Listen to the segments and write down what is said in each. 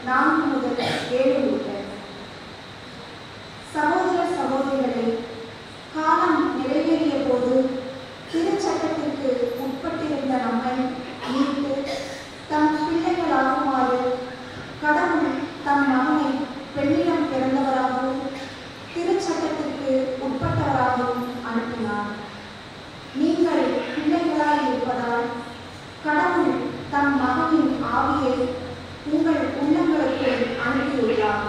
4 முதல் 7 முடிய. சகோதர சகோதரிகளை, காலம் நிறைவேறிய போது திருச்சட்டத்திற்கு உட்பட்டிருந்த நம்மை மீட்டு தம் பிள்ளைகளாகுமாறு கடவுள் தம் மகனை பெண்ணிடம் பிறந்தவராகவும் திருச்சட்டத்திற்கு உட்பட்டவராகவும் அனுப்பினார். நீங்கள் பிள்ளைகளாய் இருப்பதால் கடவுள் தம் மகனின் ஆவியை உங்கள் உள்ளங்களுக்கு அனுப்பியுள்ளார்.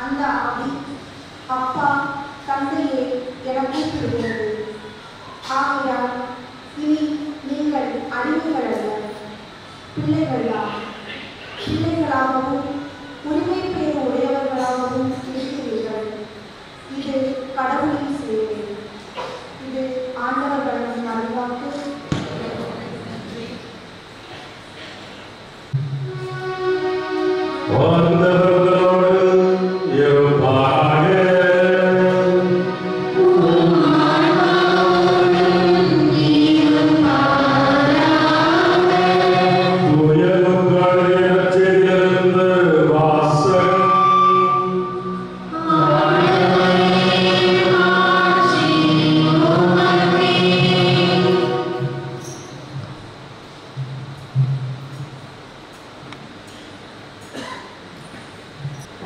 அந்த ஆவி அப்பா, தந்தையே என கூப்பிடுகிறது. ஆகையால் இனி நீங்கள் அடிமைகள் அல்ல, பிள்ளைகள்தான். பிள்ளைகளாகவும் உரிமை பெயர் உடையவர்களாகவும் இருக்கிறீர்கள். இது கடவுளின் சேவை. இது ஆண்டவர் வழங்கும் அருள்வாக்கு.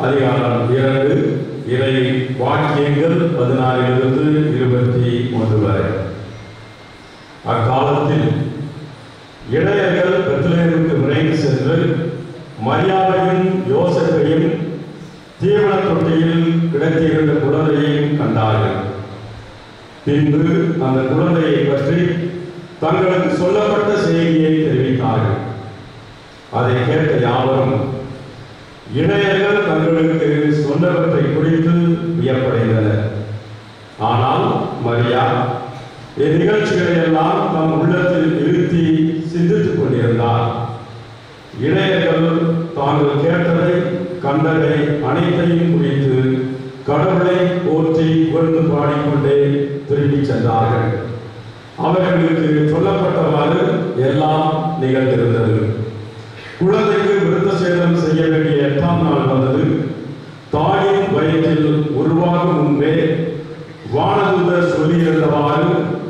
அதிகாரம் 2 இறை வாக்கியங்கள் 16 21 வரை. அக்காலத்தில் இடையர்கள் பெத்லகேமுக்கு விரைந்து சென்று மரியாவையும் யோசேப்பையும் தீவன தொட்டியில் கிடத்தியிருந்த குழந்தையையும் கண்டார்கள். பின்பு அந்த குழந்தையை பற்றி தங்களுக்கு சொல்லப்பட்ட செய்தியை தெரிவித்தார்கள். அதை கேட்ட யாவரும் இடையர்கள் தங்களுக்கு சொன்னவற்றை குறித்து வியப்படைந்தனர். ஆனால் மரியா இந்நிகழ்ச்சிகளை எல்லாம் தம் உள்ளத்தில் இருத்தி சிந்தித்துக் கொண்டிருந்தார். இடையர்கள் தாங்கள் கேட்டதை கண்டதை அனைத்தையும் குறித்து கடவுளை போற்றி புகழ்ந்து பாடிக்கொண்டே திரும்பிச் சென்றார்கள். அவர்களுக்கு சொல்லப்பட்டவாறு எல்லாம் நிகழ்ந்திருந்தது. குழந்தைக்கு விருத்த சேதனம் செய்ய வேண்டிய 8ஆம் நாள் வந்தது. தாயின் வயிற்றில் உருவாகும் முன்பே வானதூதர் சொல்லியிருந்தவாறு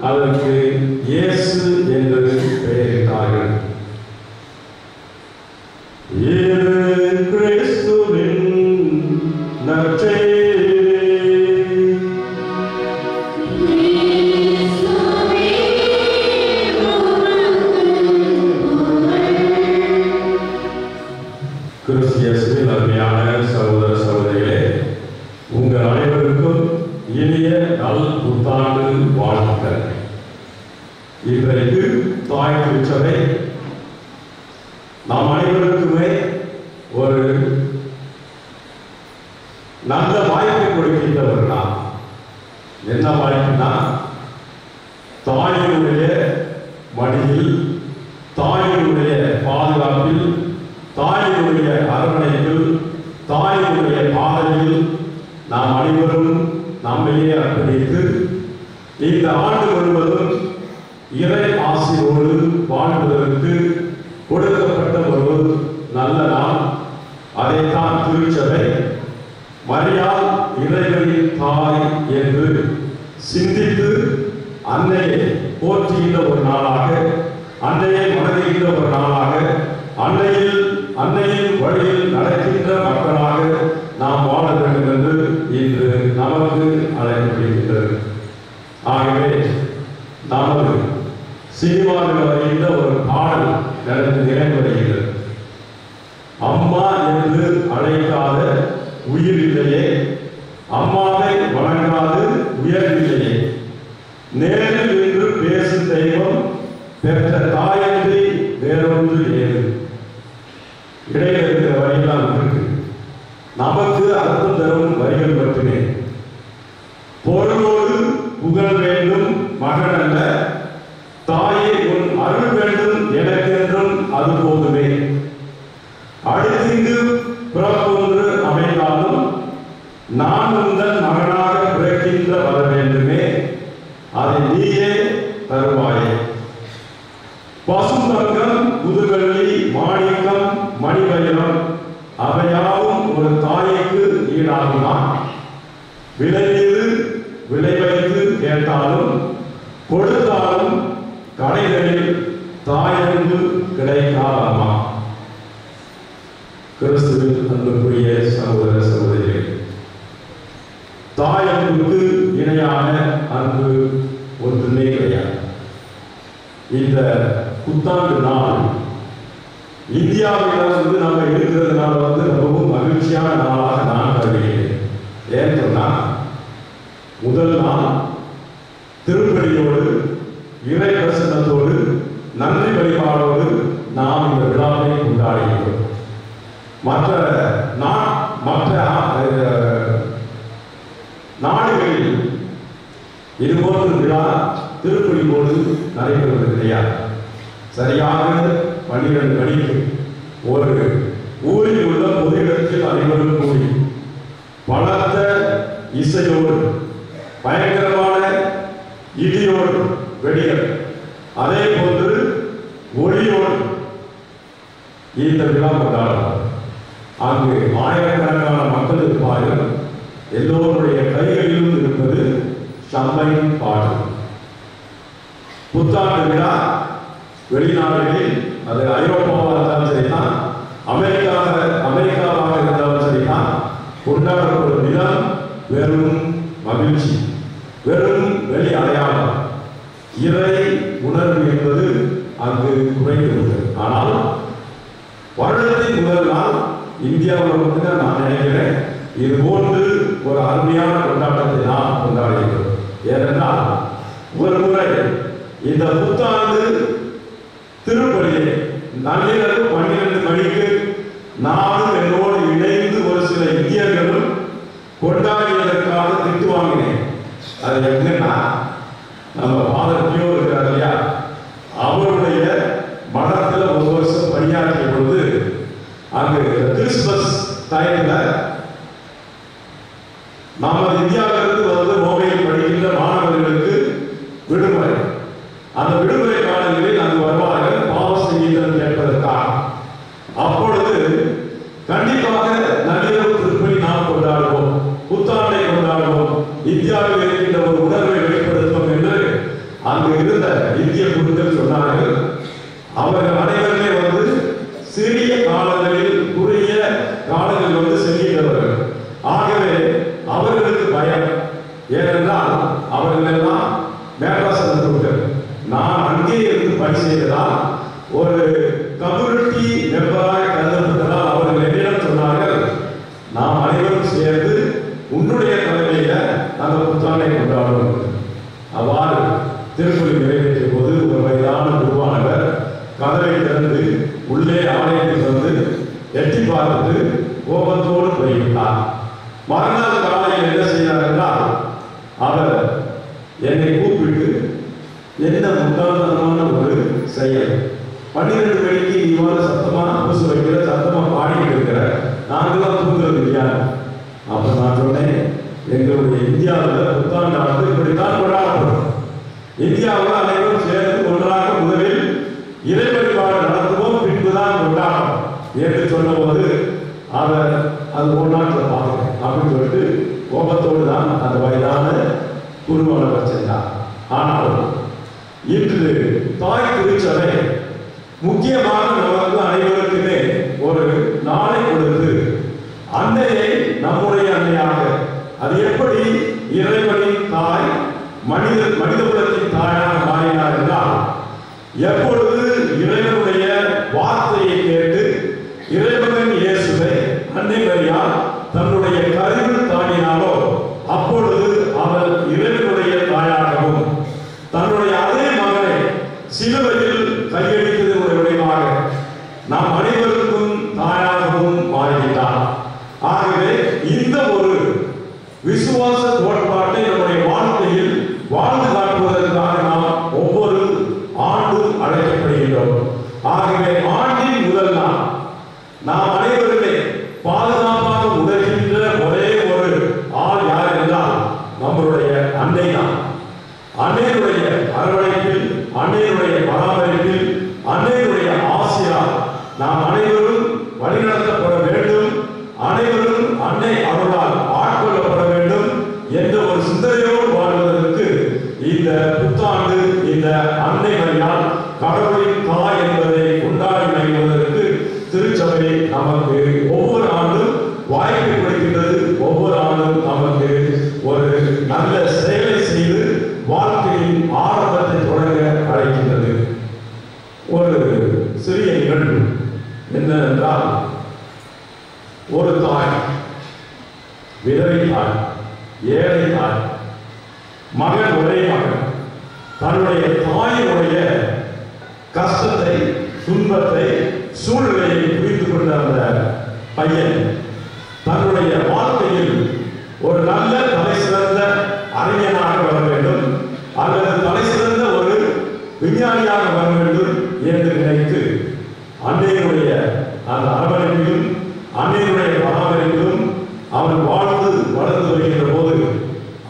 அதற்கு இயேசு என்று பெயரிட்டார்கள். இது கிறிஸ்துவின் நற்செய்தி. கிறிஸ்தியஸில் அருமையான சகோதர சகோதரிகளே, உங்கள் அனைவருக்கும் இனிய நல் புத்தாண்டு வாழ்த்துக்கள். இன்றைக்கு தாய் திருச்சபை நாம் அனைவருக்குமே ஒரு நல்ல வாய்ப்பை கொடுக்கின்றவர்களா? என்ன வாய்ப்புனா, தாயினுடைய மடியில், தாயினுடைய பாதுகாப்பில், தாயினுடைய அரவணைப்பில், தாயினுடைய பாதையில் நாம் அனைவரும் நம்மையே அர்ப்பணித்து இந்த ஆண்டு முழுவதும் இறை ஆசியோடு வாழ்வதற்கு கொடுக்கப்பட்ட ஒரு நல்ல நாள். அதைத்தான் திருச்சபை மரியாள் இறைவனின் தாய் என்று சிந்தித்து அன்னையை போற்றுகின்ற ஒரு நாளாக, அன்னையை வணங்குகின்ற ஒரு நாளாக, அன்னையின் வழியில் நடக்கின்ற மக்களாக நாம் வாழ வேண்டும் என்று இன்று நமக்கு அழைக்கப்படுகின்றது. ஆகவே நமது சினிமாவில் வருகின்ற ஒரு பாடல் நிறைவடைகிறது. அம்மா என்று அழைக்காத உயிர் இல்லையே, அம்மாவை வணங்காது உயர்வில்லையே, நேரில் நின்று பேசும் தெய்வம் பெற்ற தாயன்றி வேறொன்று ஏது. இடையில இருக்கிற வரிகளால் இருக்கு. நமக்கு அர்த்தம் தரும் வரிகள் மட்டுமே. பொருளோடு புகழ் வேண்டும் மகன் அல்ல, தாயே உன் அருள் வேண்டும் எனக்கென்றும் அது போதுமே. அடுத்திங்கு பிறப்பொன்று அமைந்தாலும் நான் உங்கள் மகனாக பிறக்கின்ற வர வேண்டுமே, அதை நீயே தருவாயே. பசுந்தங்கம், புதுவெள்ளி, மாணிக்கம், மணிவயிரம் அவையாவும் ஒரு தாய்க்கு ஈடாகுமா? விலை மீது விலை வைத்து கேட்டாலும் கொடுத்தாலும் கடைகளில் தாயன்பு கிடைக்காதமா? கிறிஸ்துவில் அன்புக்குரிய சகோதர சகோதரிகளே, தாயன்புக்கு இணையான அன்பு ஒன்றுமே கிடையாது. இந்த புத்தாண்டு நாள் இந்தியாவில் நம்ம இருக்கிறதுனால ரொம்பவும் மகிழ்ச்சியான நாளாக நான் கருதுகிறேன். ஏன்னு சொன்னா, முதல் நாள் திருப்பலியோடு இறை பிரசன்னத்தோடு நன்றி வழிபாடோடு நாம் இந்த விழாவை கொண்டாடுகிறோம். மற்ற நாடுகளில் இதுபோன்ற விழா திருப்பலியோடு நடைபெறுவது கிடையாது. சரியாக 12 மணிக்கு ஒரு ஊரில் உள்ள பொது இடத்தில் அனைவரும் கூடி பலத்த இசையோடு பயங்கரமான இடியோடு வெடிகள் அதே போன்று ஒளியோடு இந்த விழா கொண்டாடுவார். அங்கு ஆயிரக்கணக்கான மக்கள் இருப்பார்கள். எல்லோருடைய கைகளிலும் இருப்பது சம்மையின் பாடல். புத்தாண்டு விழா வெளிநாடுகளில், அது ஐரோப்பாவாக இருந்தாலும் சரிதான், அமெரிக்காவாக இருந்தாலும் சரிதான், கொண்டாடப்படும் விதம் வெறும் மகிழ்ச்சி, வெறும் வெளி அடையாளம். இறை உணர்வு என்பது அங்கு குறைந்துள்ளது. ஆனால் வருடத்தின் முதல் நாள் இந்தியாவில் நான் நினைக்கிறேன் இது போன்று ஒரு அருமையான கொண்டாட்டத்தை நாம் கொண்டாடுகிறோம். ஏனென்றால் ஒரு முறை இந்த புத்தாண்டு திருப்பலியை நள்ளிரவு 12 மணிக்கு நானும் என்னோடு இணைந்து ஒரு சில இந்தியர்களும் கொண்டாடியதற்காக திட்டு வாங்கினேன். அது எப்படின்னா, நம்ம பாதத்தையோ இருக்கிறார் இல்லையா, அவருடைய மடத்தில் ஒரு வருஷம் பணியாற்றிய பொழுது அங்கு கிறிஸ்துமஸ் டைம்ல நமது இந்தியாவிலிருந்து மொபைல் படிக்கின்ற மாணவர்களுக்கு விடுமுறை. அந்த விடுமுறை காலங்களில் அங்கு வருவார்கள் பாவ சங்கீதம் கேட்பதற்காக. அப்பொழுது கண்டிப்பாக நள்ளிரவு திருப்பலி நாம் கொண்டாடுவோம், புத்தாண்டை கொண்டாடுவோம், இந்தியாவில் இருக்கின்ற ஒரு உணர்வை வெளிப்படுத்துவோம் என்று அங்கு இருந்த இந்திய குழுக்கள் சொன்னார்கள். அவர்கள் அனைவருமே சிறிய காலங்களில் குறுகிய காலங்களில் செல்கின்றவர்கள். ஆகவே அவர்களுக்கு பயம். ஏனென்றால் அவர்கள் எல்லாம் மேற்பாசனத்தவர்கள். நான் அங்கே இருந்து பணி செய்ததால் ஒரு கம்யூனிட்டி மெம்பராக கருதப்பட்டதால் அவர்கள் என்னிடம் சொன்னார்கள், நாம் அனைவரும் சேர்ந்து உன்னுடைய தலைமையில அந்த புத்தாண்டை கொண்டாடுவோம். அவ்வாறு திருப்பலி நிறைவேற்றிய போது ஒரு வயதான குருவானவர் கதவை திறந்து உள்ளே ஆலயத்தில் எட்டி பார்த்து கோபத்தோடு போய்விட்டார். மறுநாள் காலையில் என்ன செய்தார் என்றால், அவர் என்னை கூப்பிட்டு, என்ன முட்டாள்தனமான ஒரு செயல், 12 மணிக்கு இவ்வாறு சத்தமான பூசு வைக்கிற, சத்தமா பாடிட்டு இருக்கிற, நாங்களாம் தூங்குறது இல்லையா? அப்ப நான் சொன்னேன், எங்களுடைய இந்தியாவில் புத்தாண்டு இப்படித்தான் கொண்டாடப்படும். இந்தியாவில் அனைவரும் சேர்ந்து ஒன்றாக முதலில் இறை வழிபாடு நடத்துவோம், பின்புதான் கொண்டாடும் என்று சொன்ன போது அவர் அது ஒன்றாட்டில் பார்க்கிறேன் அப்படின்னு சொல்லிட்டு கோபத்தோடு தான் அந்த வயதான குருவானவர் சென்றார். ஆனால் இன்று தாய் திருச்சபை முக்கியமாக நமக்கு அனைவருக்குமே ஒரு நாளை கொடுத்து அன்னையை நம்முடைய அன்னையாக, அது எப்படி இறைவனின் தாய் மனித குலத்தின் தாயாக மாறினார் என்றால், எப்பொழுது இறைவனுடைய வார்த்தையை கேட்டு இறைவனின் இயேசுவை அன்னை மரியாள் தன்னுடைய கருவில் தாங்கினாலோ அப்பொழுது அவள் இறைவனுடைய தாயாகவும் தன்னுடைய அதே மகனை சிலுவையில் கையெழுத்ததனுடைய விளைவாக நாம் அனைவருக்கும் தாயாகவும் மாறுகிறார். ஆகவே இந்த ஒரு விசுவாச கோட்பாட்டை நம்முடைய வாழ்க்கையில் வாழ்ந்து காட்டுவதற்காக நாம் ஒவ்வொரு ஆண்டும் அழைக்கப்படுகின்றோம். ஆகவே ஆண்டின் முதல் நாள் நாம் அனைவருமே பாதுகாப்பாக உணர்கின்ற ஒரே ஒரு ஆள் யார் என்றால் நம்மளுடைய அன்னை தான். அன்னையுடைய அரவணைப்பில், அன்னையுடைய பராமரிப்பில், அன்னையுடைய ஆசியால் நாம் அனைவரும் வழிநடத்தப்பட வேண்டும் ஆண்டவரே நமக்கு ஒவ்வொரு ஆண்டும் வாய்ப்பு கொடுக்கின்றது. ஒவ்வொரு ஆண்டும் நமக்கு ஒரு நல்ல செயலை செய்து வாழ்க்கையின் ஆரம்பத்தை தொடங்க அழைக்கின்றது. ஒரு சிறிய நிகழ்வு என்னவென்றால், ஒரு தாய், விதவை தாய், ஏழை தாய், மகன், ஒரே மகன், தன்னுடைய தாயினுடைய கஷ்டத்தை, துன்பத்தை, சூழ்நிலையை புரிந்து கொண்ட அந்த பையன் தன்னுடைய வாழ்க்கையில் ஒரு நல்ல தலை சிறந்த அறிஞனாக வர வேண்டும் அல்லது தலை சிறந்த ஒரு விஞ்ஞானியாக வர வேண்டும் என்று நினைத்து அன்னையினுடைய அந்த அரவணைப்பிலும் அன்னையினுடைய பராமரிப்பிலும் அவன் வாழ்ந்து வளர்ந்து வருகின்ற போது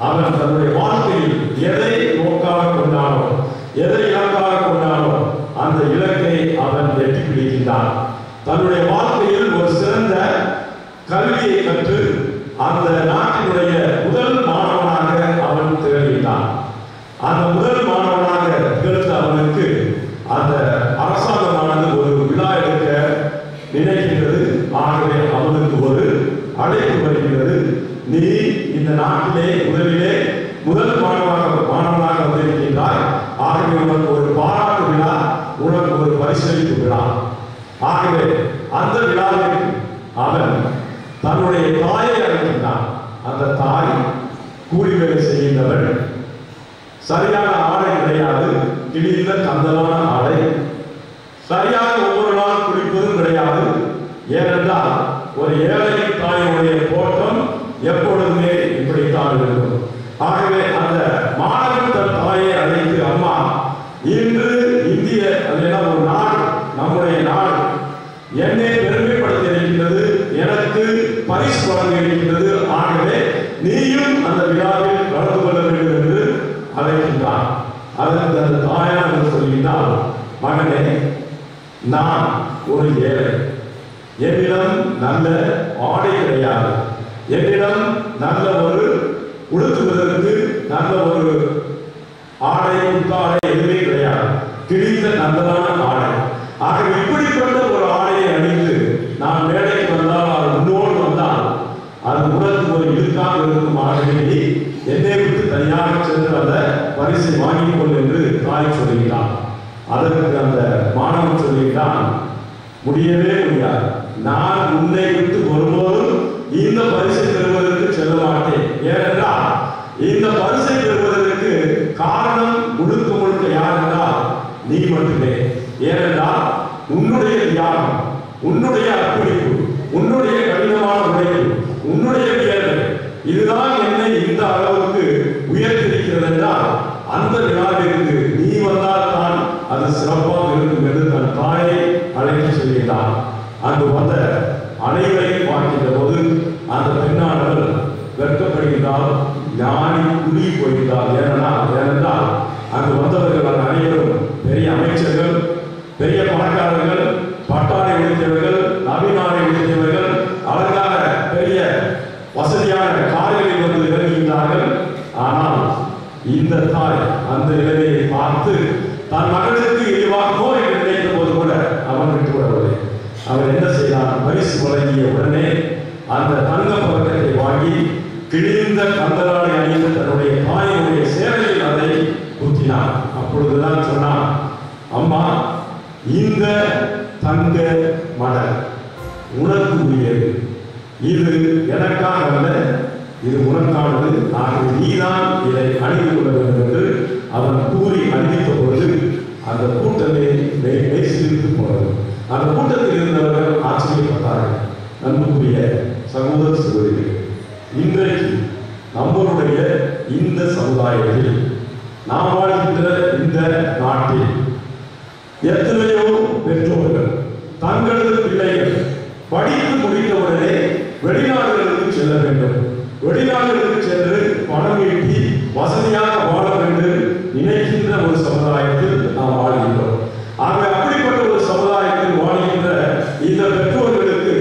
அவன் தன்னுடைய வாழ்க்கையில் எதை நோக்காக கொண்டானோ, எதை இலக்காக கொண்டானோ அந்த இலக்கை அவன் எட்டி பிடிக்கின்றான். தன்னுடைய வாழ்க்கையில் ஒரு சிறந்த கல்வியை கற்று அந்த நாட்டினுடைய முதல் மாணவனாக அவன் திகழ்கின்றான். அந்த முதல் மாணவனாக திகழ்ந்த அவனுக்கு அந்த அரசாங்கமானது ஒரு விழா எடுக்க நினைக்கின்றது. ஆகவே அவனுக்கு ஒரு அழைப்பு வருகிறது. நீ இந்த நாட்டிலே முதல் மாணவனாக வந்திருக்கின்றாய். ஆகவே உனக்கு ஒரு பாராட்டு விழா, உனக்கு ஒரு பரிசளிப்பு விழா. ஆகவே அந்த விழாவிற்கு அவன் தன்னுடைய தாயை அழைக்கின்றான். அந்த தாய் கூலி வேலை செய்கின்றவள். சரியான ஆடை கிடையாது, கிழிந்த கந்தலான ஆடை. சரியாக ஒவ்வொரு நாள் குளிப்பதும் கிடையாது. ஏனென்றால் ஒரு ஏழை தாயினுடைய தோற்றம் எப்பொழுதுமே இப்படித்தான் இருக்கும். ஆகவே அந்த மாணவன் தன் தாயை அழைத்து, அம்மா, இன்று இந்திய ஒரு நாடு, நம்முடைய நாடு என்னை பெருமைப்படுத்தி இருக்கின்றது, எனக்கு பரிசு வழங்க இருக்கின்றது. ஆகவே நீயும் அந்த விழாவில் கலந்து கொள்ள வேண்டும் என்று அழைக்கின்றான். அதற்கு அந்த தாயார் சொல்கின்றால், மகனே, நான் ஒரு ஏழை, என்னிடம் நல்ல ஆடை கிடையாது, என்னிடம் நல்ல ஒரு உடுத்துவதற்கு நல்ல ஒரு ஆடை, உத்தாடை எதுவுமே கிடையாது, கிழிந்த நல்லதான ஆடை. ஆகவே இப்படிப்பட்ட ஒரு ஆடையை அணிந்து நான் மேடைக்கு வந்தால், அது முன்னோடு வந்தால் அது உடலுக்கு ஒரு இழுக்காக இருக்கும். ஆகவே என்னை விட்டு தனியாக சென்று அந்த பரிசை வாங்கிக் கொள் என்று தாய் சொல்கிறான். அதற்கு அந்த மாணவன் சொல்கிறான், முடியவே முடியாது, நான் உன்னை விட்டு ஒருபோதும் இந்த பரிசை பெறுவதற்கு செல்ல மாட்டேன். ஏனென்றால் இந்த பரிசை பெறுவதற்கு காரணம் முழுக்க முழுக்க யார் என்றால் நீ மட்டுமே. ஏனென்றால் உன்னுடைய தியாகம், உன்னுடைய அர்ப்பணிப்பு, உன்னுடைய கடினமான உழைப்பு, உன்னுடைய வியர்வை, இதுதான் என்னை இந்த அளவுக்கு உயர்த்திருக்கிறது என்றால் அந்த விழாவிற்கு நீ வந்தால் தான் அது சிறப்பாக இருக்கும் என்று தன் தாயை அழைத்து சொல்கிறான். அங்கு வந்த அனைவரையும் பார்க்கின்ற போது அந்த பெண்ணானவள் வெட்கப்படுகின்றால், ஞானி குறுகி போகின்றார். ஏனென்றால் அங்கு வந்தவர்கள் அனைவரும் பெரிய அமைச்சர்கள், பெரிய பணக்காரர்கள், பட்டாடை உடுத்தியவர்கள், நவீனாடை உடுத்தியவர்கள், அழகான பெரிய வசதியான கார்களில் வந்து இறங்குகின்றார்கள். ஆனால் இந்த தாய் அந்த நிலைமையை பார்த்து தன் மகனுக்கு இழிவாகவோ என்று நினைத்த போது கூட அவன் விட்டுவிடவில்லை. அவன் என்ன செய்தான்? பரிசு வழங்கிய உடனே அந்த தங்க பதக்கத்தை வாங்கி கிழிந்த கந்தலாடை அணிந்து தன்னுடைய தாயினுடைய சேவையில் அதை குத்தினான். அப்பொழுதுதான் சொன்னான், அம்மா, இந்த தங்க மடல் உனக்கு உரியது, இது எனக்காக அல்ல, இது உனக்கானது. ஆகவே நீதான் இதை அணிந்து கொள்ள வேண்டும் என்று அவன் கூறி அறிவித்த பொழுது அந்த கூட்டமே மெய்சிலிருந்து போனது. அந்த கூட்டத்தில் இருந்தவர்கள் ஆச்சரியப்பட்டார்கள். அன்புக்குரிய சகோதர சகோதரிகள், இன்றைக்கு நம்மளுடைய இந்த சமுதாயத்தில், நாம் வாழ்கின்ற இந்த நாட்டில் எத்தனையோ பெற்றோர்கள் தங்களது பிள்ளைகள் படித்து முடித்தவுடனே வெளிநாடுகளுக்கு செல்ல வேண்டும், வெளிநாடுகளுக்கு சென்று பணம் ஈட்டி வசதியாக வாழ வேண்டும் நினைக்கின்ற ஒரு சமுதாயத்தில் நாம் வாழ்கின்றோம். ஆகவே அப்படிப்பட்ட ஒரு சமுதாயத்தில் வாழ்கின்ற இந்த பெற்றோர்களுக்கு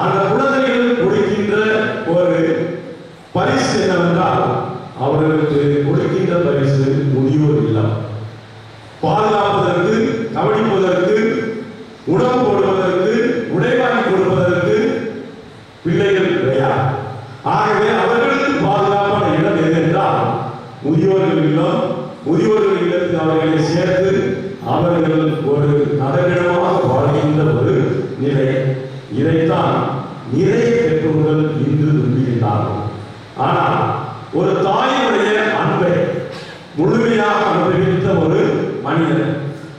அந்த குழந்தைகள் கொடுக்கின்ற ஒரு பரிசு என்னவென்றால், அவர்களுக்கு கொடுக்கின்ற பரிசு முதியோர் இல்லம். பாதுகாப்பதற்கு, கவனிப்பதற்கு, உணவு போடுவதற்கு, உடை வாங்கி நிலை. இதைத்தான் நிறைய பெற்றோர்கள் இன்று விரும்புகின்றார்கள். ஆனால் ஒரு தாயினுடைய அன்பை முழுமையாக அனுபவித்த ஒரு மனிதன்,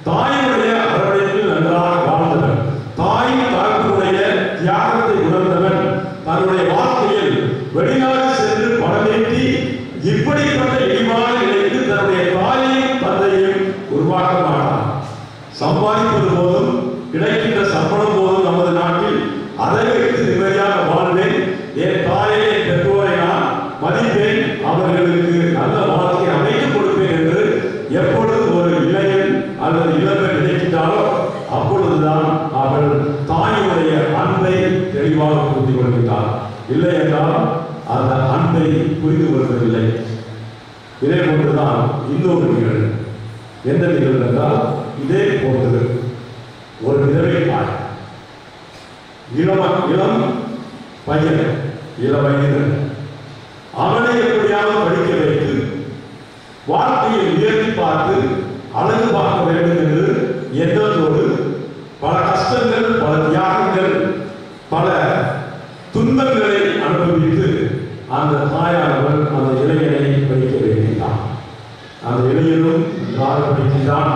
தாயினுடைய அரவணைப்பில் நன்றாக வாழ்ந்தவன், தாயின் தகப்பனுடைய தியாகத்தை உணர்ந்தவன், தன்னுடைய வாழ்க்கையில் வெளிநாடு சென்று பணமேற்றி இப்படிப்பட்ட இழிவான நிலைக்கு தன்னுடைய தாயையும் தந்தையும் உருவாக்க மாட்டான். சம்பாதிப்பது போதும் கிடைக்கின்ற சம்பளம் போதும் நமது நாட்டில் அதை வைத்து நிம்மதியாக வாழ்வேன், என் தாயை என் பெற்றோரை நான் மதிப்பேன், அவர்களுக்கு நல்ல வாழ்க்கையை அமைத்துக் கொடுப்பேன் என்று எப்பொழுது ஒரு இளைஞன் அல்லது இளம்பெண் நினைக்கின்றாலோ அப்பொழுதுதான் அவள் தாயினுடைய அன்பை தெளிவாக புரிந்து கொள்கின்றார். இல்லை என்றால் அந்த அன்பை புரிந்து கொள்வதில்லை. இதே போன்றுதான் இன்னொரு நிகழ்வு. எந்த நிகழ்வு என்றால் இதே போன்றது ஒரு விதவை தாய், இளம் பையன், இளவயதினர், அவனை எப்படியாவது படிக்க வைத்து வாழ்க்கையை உயர்த்தி பார்த்து அழகு பார்க்க வேண்டும் என்று எண்ணத்தோடு பல கஷ்டங்கள், பல தியாகங்கள், பல துன்பங்களை அனுபவித்து அந்த தாயானவர் அந்த இளைஞனை படிக்க வைக்கின்றான். அந்த இளைஞனும் நன்றாக படிக்கின்றான்.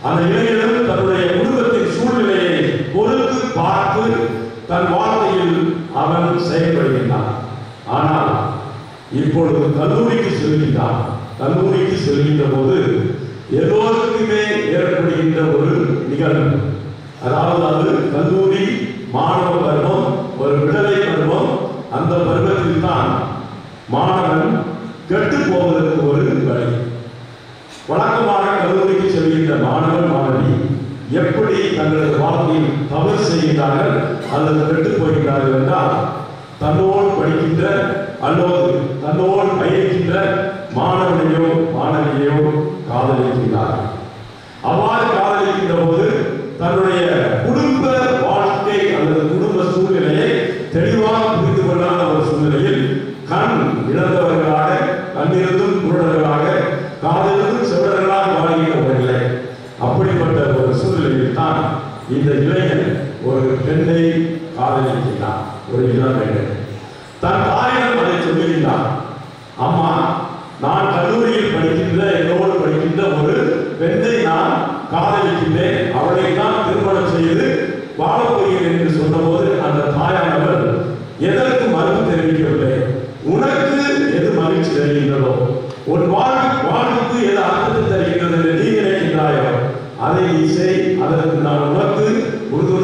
அந்த இளைஞனும் தன்னுடைய குடும்பத்தின் சூழ்நிலையை பொறுத்து பார்த்து தன் வாழ்க்கையில் அவன் செயல்படுகின்றான். ஆனால் இப்பொழுது கல்லூரிக்கு செல்கின்றான். கல்லூரிக்கு செல்கின்ற போது எல்லோருக்குமே ஏற்படுகின்ற ஒரு நிகழ்வு, அதாவது அது கல்லூரி மாணவ பருவம், ஒரு விடுதலை பருவம். அந்த பருவத்தில் தான் மாணவன் கெட்டு போவதற்கு ஒரு வழி. வழக்கமாக கல்லூரிக்கு செல்கின்ற மாணவன் மாணவி எப்படி தங்களது வாழ்க்கையில் தவறு செய்கின்றார்கள் அல்லது கெட்டு போகின்றார்கள் என்றால், தன்னோடு படிக்கின்ற அல்லது தன்னோடு பயணிக்கின்ற மாணவனையோ மாணவியோ காதலிக்கின்றார்கள். அவ்வாறு காதலிக்கின்ற போது தன்னுடைய குடும்ப வாழ்க்கை அல்லது குடும்ப சூழ்நிலையை தெளிவாக புரிந்து கொள்ளாத ஒரு சூழ்நிலையில் கண் இழந்தவர்களாக, கண்ணிருந்தும் குருடர்களாக, காதலிருந்தும் செவிடர்களாக வாழ்கின்றவர்களே. அப்படிப்பட்ட ஒரு சூழ்நிலையில் தான் இந்த இளைஞன் ஒரு பெண்ணை காதலிக்கிறான். ஒரு இளம் பெண்ணை தன் தாயிடம் அதை சொல்லுகின்றான். அம்மா, நான் கல்லூரியில் படிக்கின்ற, என்னோடு படிக்கின்ற ஒரு பெண்ணை நான் காதலிக்கின்றேன், அவளை தான் திருமணம் செய்து வாழப்போகிறேன் என்று சொன்னபோது அந்த தாயானவர் எதற்கு மறுப்பு தெரிவிக்கவில்லை. உனக்கு எது மகிழ்ச்சி தருகின்றதோ, உன் வாழ்வுக்கு எது அர்த்தத்தை தருகின்றது என்று நீ நினைக்கின்றாயோ அதை நீ செய், அதற்கு நான் உனக்கு உறுதுணை